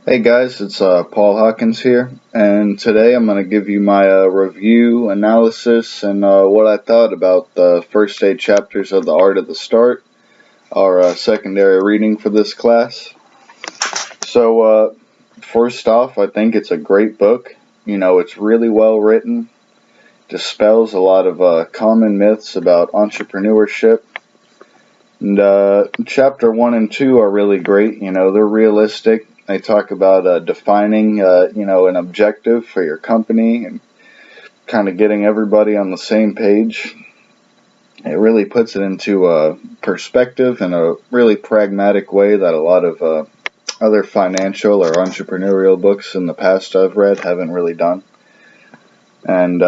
Hey guys, it's Paul Hawkins here, and today I'm going to give you my review, analysis, and what I thought about the first 8 chapters of The Art of the Start, our secondary reading for this class. So, first off, I think it's a great book. It's really well written, dispels a lot of common myths about entrepreneurship. And chapter 1 and 2 are really great. They're realistic. They talk about defining, an objective for your company and kind of getting everybody on the same page. It really puts it into perspective in a really pragmatic way that a lot of other financial or entrepreneurial books in the past I've read haven't really done. And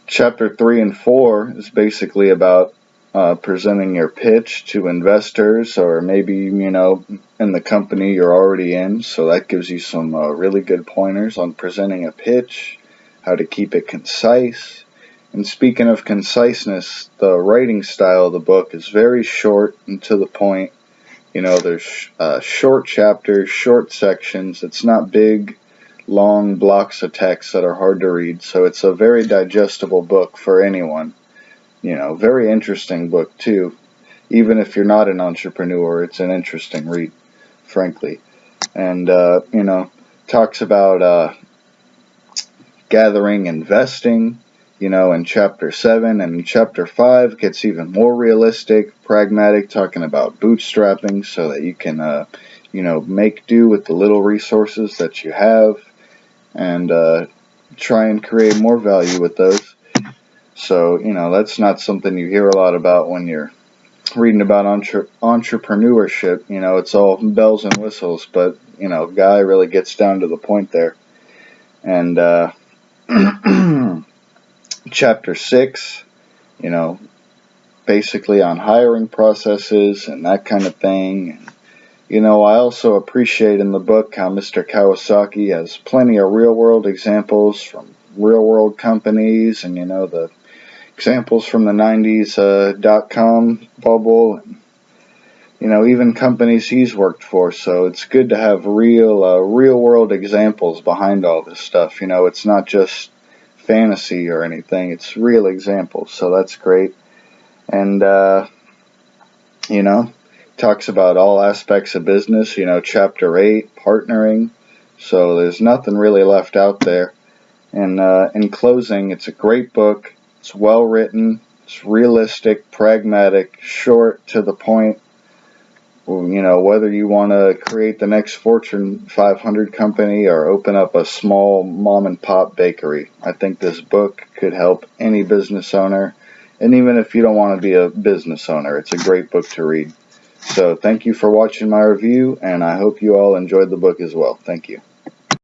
chapter 3 and 4 is basically about presenting your pitch to investors, or maybe, in the company you're already in. So that gives you some really good pointers on presenting a pitch, how to keep it concise. And speaking of conciseness, the writing style of the book is very short and to the point. There's short chapters, short sections. It's not big, long blocks of text that are hard to read. So it's a very digestible book for anyone. Very interesting book too. Even if you're not an entrepreneur, it's an interesting read, frankly. And, talks about gathering, investing, in chapter 7. And in chapter 5 gets even more realistic, pragmatic, talking about bootstrapping so that you can, make do with the little resources that you have and try and create more value with those. So, that's not something you hear a lot about when you're reading about entrepreneurship. It's all bells and whistles, but, Guy really gets down to the point there. And chapter 6, basically on hiring processes and that kind of thing. And, I also appreciate in the book how Mr. Kawasaki has plenty of real-world examples from real-world companies and, the examples from the 90s dot-com bubble, and even companies he's worked for. So it's good to have real world examples behind all this stuff. It's not just fantasy or anything, it's real examples, so that's great. And talks about all aspects of business. Chapter 8, partnering, so there's nothing really left out there. And in closing, it's a great book. It's well written, it's realistic, pragmatic, short, to the point. Whether you want to create the next Fortune 500 company or open up a small mom and pop bakery, I think this book could help any business owner. And even if you don't want to be a business owner, it's a great book to read. So thank you for watching my review, and I hope you all enjoyed the book as well. Thank you.